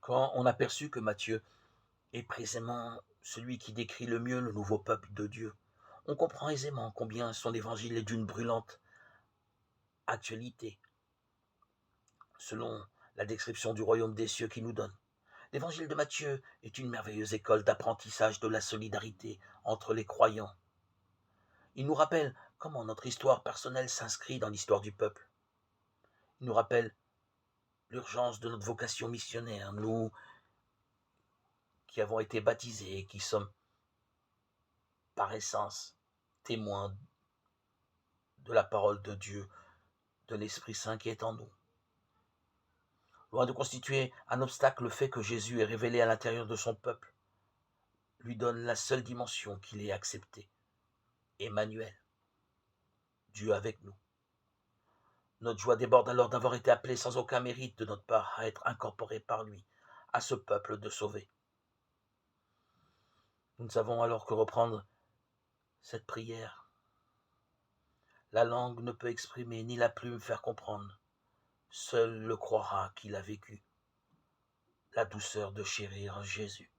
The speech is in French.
Quand on aperçut que Matthieu est précisément celui qui décrit le mieux le nouveau peuple de Dieu, on comprend aisément combien son évangile est d'une brûlante actualité, selon la description du royaume des cieux qu'il nous donne. L'évangile de Matthieu est une merveilleuse école d'apprentissage de la solidarité entre les croyants. Il nous rappelle comment notre histoire personnelle s'inscrit dans l'histoire du peuple. Il nous rappelle l'urgence de notre vocation missionnaire, nous qui avons été baptisés et qui sommes par essence témoins de la parole de Dieu, de l'Esprit Saint qui est en nous. Loin de constituer un obstacle, le fait que Jésus est révélé à l'intérieur de son peuple lui donne la seule dimension qu'il est accepté. Emmanuel, Dieu avec nous. Notre joie déborde alors d'avoir été appelés sans aucun mérite de notre part à être incorporés par lui, à ce peuple de sauvés. Nous ne savons alors que reprendre cette prière. La langue ne peut exprimer, ni la plume faire comprendre. Seul le croira qu'il a vécu. La douceur de chérir Jésus.